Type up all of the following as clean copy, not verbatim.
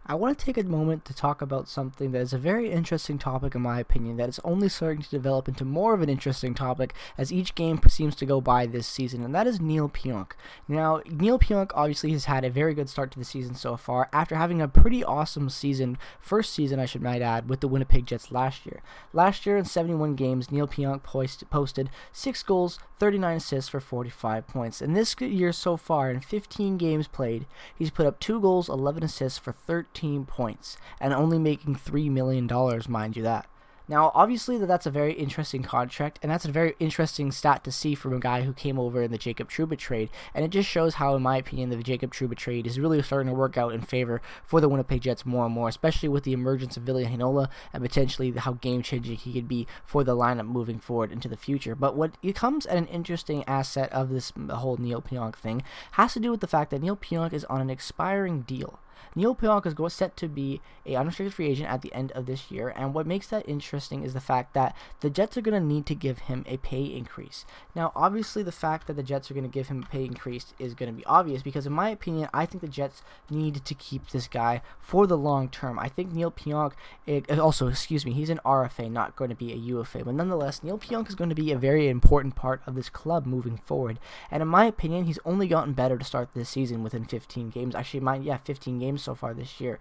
I want to take a moment to talk about something that is a very interesting topic in my opinion that is only starting to develop into more of an interesting topic as each game seems to go by this season, and that is Neal Pionk. Now, Neal Pionk obviously has had a very good start to the season so far after having a pretty awesome season, first season I should might add, with the Winnipeg Jets last year. Last year in 71 games, Neal Pionk posted 6 goals, 39 assists for 45 points. And this year so far, in 15 games played, he's put up 2 goals, 11 assists for 13 points, and only making $3 million, mind you that. Now, obviously, that's a very interesting contract, and that's a very interesting stat to see from a guy who came over in the Jacob Trouba trade, and it just shows how, in my opinion, the Jacob Trouba trade is really starting to work out in favor for the Winnipeg Jets more and more, especially with the emergence of Ville Heinola and potentially how game-changing he could be for the lineup moving forward into the future. But what becomes an interesting asset of this whole Neal Pionk thing has to do with the fact that Neal Pionk is on an expiring deal. Neal Pionk is set to be an unrestricted free agent at the end of this year, and what makes that interesting is the fact that the Jets are going to need to give him a pay increase. Now, obviously, the fact that the Jets are going to give him a pay increase is going to be obvious because, in my opinion, I think the Jets need to keep this guy for the long term. I think Neal Pionk, he's an RFA, not going to be a UFA, but nonetheless, Neal Pionk is going to be a very important part of this club moving forward, and in my opinion, he's only gotten better to start this season within 15 games. Actually, 15 games so far this year.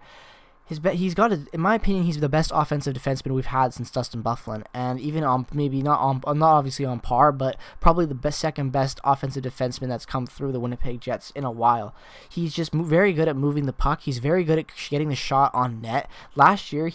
In my opinion, he's the best offensive defenseman we've had since Dustin Byfuglien, and even not obviously on par, but probably the second best offensive defenseman that's come through the Winnipeg Jets in a while. He's just very good at moving the puck. He's very good at getting the shot on net. Last year,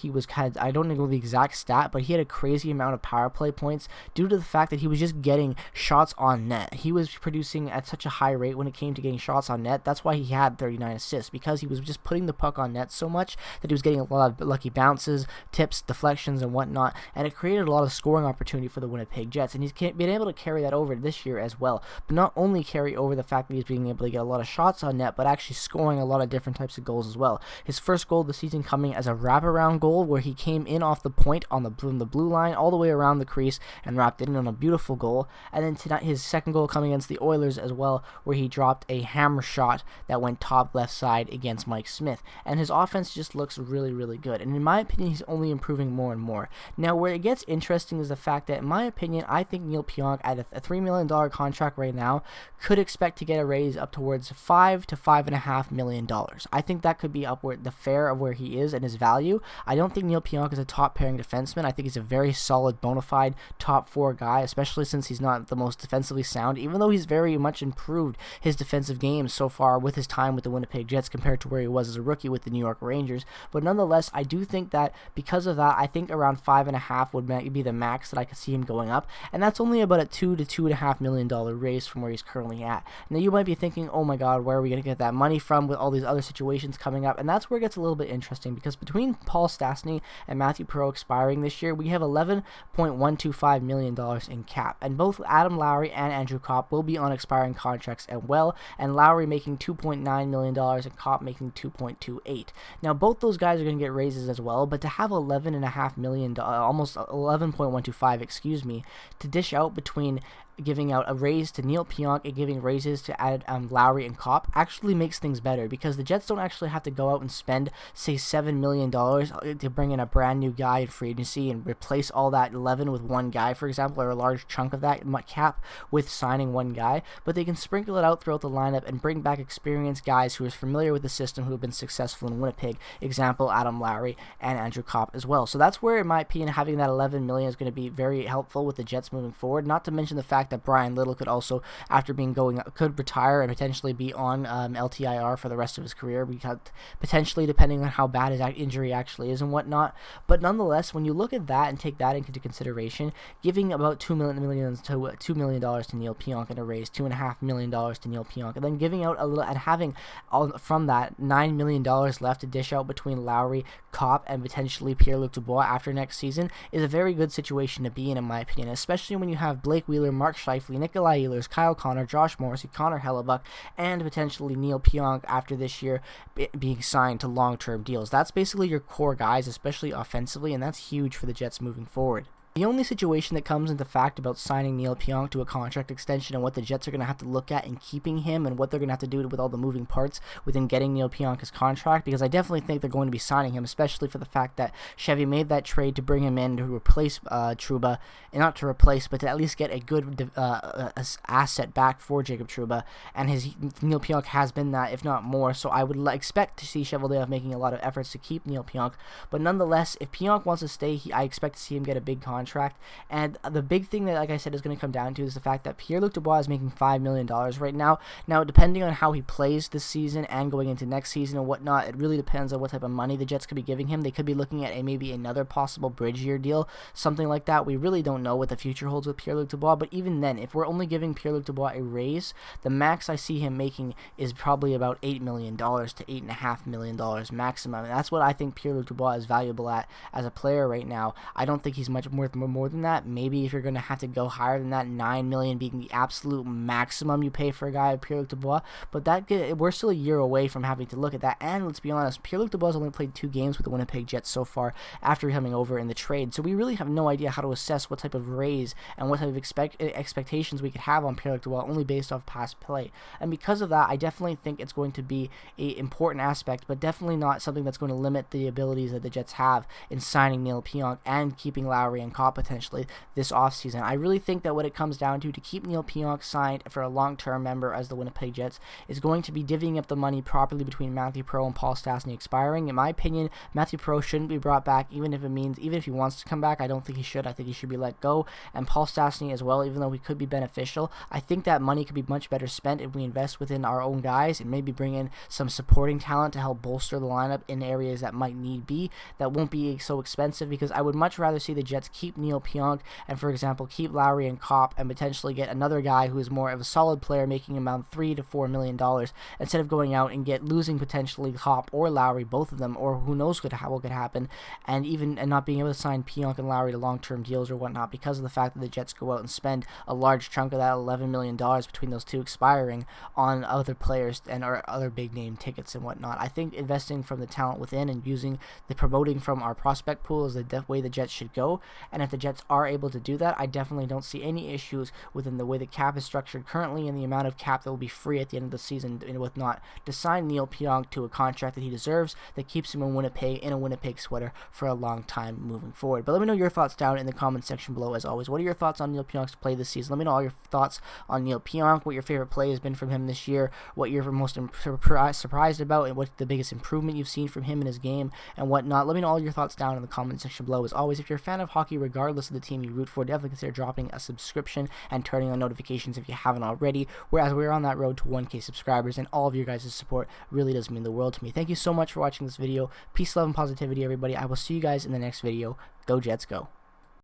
I don't know the exact stat, but he had a crazy amount of power play points due to the fact that he was just getting shots on net. He was producing at such a high rate when it came to getting shots on net. That's why he had 39 assists, because he was just putting the puck on net so much that he was getting a lot of lucky bounces, tips, deflections, and whatnot, and it created a lot of scoring opportunity for the Winnipeg Jets, and he's been able to carry that over this year as well. But not only carry over the fact that he's being able to get a lot of shots on net, but actually scoring a lot of different types of goals as well. His first goal of the season coming as a wraparound goal where he came in off the point from the blue line all the way around the crease and wrapped it in on a beautiful goal. And then tonight, his second goal coming against the Oilers as well, where he dropped a hammer shot that went top left side against Mike Smith. And his offense just looks really good, and in my opinion, he's only improving more and more. Now, where it gets interesting is the fact that, in my opinion, I think Neal Pionk, at a $3 million contract right now, could expect to get a raise up towards $5 to $5.5 million. I think that could be upward the fair of where he is and his value. I don't think Neal Pionk is a top pairing defenseman. I think he's a very solid, bona fide top 4 guy, especially since he's not the most defensively sound, even though he's very much improved his defensive game so far with his time with the Winnipeg Jets compared to where he was as a rookie with the New York Rangers. But nonetheless, I do think that because of that, I think around 5.5 would be the max that I could see him going up, and that's only about a $2 to $2.5 million raise from where he's currently at. Now, you might be thinking, oh my god, where are we going to get that money from with all these other situations coming up? And that's where it gets a little bit interesting, because between Paul Stastny and Matthew Perreault expiring this year, we have $11.125 million in cap, and both Adam Lowry and Andrew Copp will be on expiring contracts as well, and Lowry making $2.9 million and Copp making $2.28. Now, both those guys are going to get raises as well, but to have $11.5 million, almost 11.125, to dish out between giving out a raise to Neal Pionk and giving raises to Lowry and Copp actually makes things better, because the Jets don't actually have to go out and spend, say, $7 million to bring in a brand new guy in free agency and replace all that 11 with one guy, for example, or a large chunk of that cap with signing one guy, but they can sprinkle it out throughout the lineup and bring back experienced guys who are familiar with the system, who have been successful in Winnipeg, example Adam Lowry and Andrew Copp as well. So that's where, in my opinion, having that $11 million is going to be very helpful with the Jets moving forward, not to mention the fact that Brian Little could also, after could retire and potentially be on LTIR for the rest of his career, because potentially, depending on how bad his injury actually is and whatnot. But nonetheless, when you look at that and take that into consideration, giving about $2 million to Neal Pionk and a raise, $2.5 million to Neal Pionk, and then giving out a little and having from that $9 million left to dish out between Lowry, Copp, and potentially Pierre-Luc Dubois after next season is a very good situation to be in my opinion, especially when you have Blake Wheeler, Mark Scheifele, Nikolai Ehlers, Kyle Connor, Josh Morrissey, Connor Hellebuck, and potentially Neal Pionk after this year being signed to long-term deals. That's basically your core guys, especially offensively, and that's huge for the Jets moving forward. The only situation that comes into fact about signing Neal Pionk to a contract extension and what the Jets are going to have to look at in keeping him and what they're going to have to do with all the moving parts within getting Neal Pionk his contract, because I definitely think they're going to be signing him, especially for the fact that Chevy made that trade to bring him in to replace Trouba, and not to replace, but to at least get a good asset back for Jacob Trouba, and Neal Pionk has been that, if not more, so I would expect to see Cheveldayoff making a lot of efforts to keep Neal Pionk, but nonetheless, if Pionk wants to stay, I expect to see him get a big contract. And the big thing that, like I said, is going to come down to is the fact that Pierre-Luc Dubois is making $5 million right now. Now, depending on how he plays this season and going into next season and whatnot, it really depends on what type of money the Jets could be giving him. They could be looking at maybe another possible bridge year deal, something like that. We really don't know what the future holds with Pierre-Luc Dubois, but even then, if we're only giving Pierre-Luc Dubois a raise, the max I see him making is probably about $8 million to $8.5 million maximum. And that's what I think Pierre-Luc Dubois is valuable at as a player right now. I don't think he's much worth more than that. Maybe if you're going to have to go higher than that, $9 million being the absolute maximum you pay for a guy like Pierre-Luc Dubois, but we're still a year away from having to look at that. And let's be honest, Pierre-Luc Dubois has only played 2 games with the Winnipeg Jets so far after coming over in the trade, so we really have no idea how to assess what type of raise and what type of expectations we could have on Pierre-Luc Dubois only based off past play. And because of that, I definitely think it's going to be an important aspect, but definitely not something that's going to limit the abilities that the Jets have in signing Neal Pionk and keeping Lowry and Copp potentially this offseason. I really think that what it comes down to keep Neal Pionk signed for a long-term member as the Winnipeg Jets is going to be divvying up the money properly between Matthew Perreault and Paul Stastny expiring. In my opinion, Matthew Perreault shouldn't be brought back, even if he wants to come back. I don't think he should. I think he should be let go. And Paul Stastny as well, even though he could be beneficial, I think that money could be much better spent if we invest within our own guys and maybe bring in some supporting talent to help bolster the lineup in areas that might need be, that won't be so expensive, because I would much rather see the Jets keep Neal Pionk and, for example, keep Lowry and Copp and potentially get another guy who is more of a solid player making around $3 to $4 million instead of going out and losing potentially Copp or Lowry, both of them, or who knows what could happen, and not being able to sign Pionk and Lowry to long-term deals or whatnot because of the fact that the Jets go out and spend a large chunk of that $11 million between those two expiring on other players and or other big-name tickets and whatnot. I think investing from the talent within and using the promoting from our prospect pool is the way the Jets should go, and if the Jets are able to do that, I definitely don't see any issues within the way the cap is structured currently and the amount of cap that will be free at the end of the season and whatnot to sign Neal Pionk to a contract that he deserves that keeps him in a Winnipeg sweater for a long time moving forward. But let me know your thoughts down in the comment section below as always. What are your thoughts on Neal Pionk's play this season? Let me know all your thoughts on Neal Pionk, what your favorite play has been from him this year, what you're most surprised about, and what's the biggest improvement you've seen from him in his game and whatnot. Let me know all your thoughts down in the comment section below. As always, if you're a fan of hockey, regardless of the team you root for, definitely consider dropping a subscription and turning on notifications if you haven't already, whereas we're on that road to 1K subscribers, and all of your guys' support really does mean the world to me. Thank you so much for watching this video. Peace, love, and positivity, everybody. I will see you guys in the next video. Go Jets, go.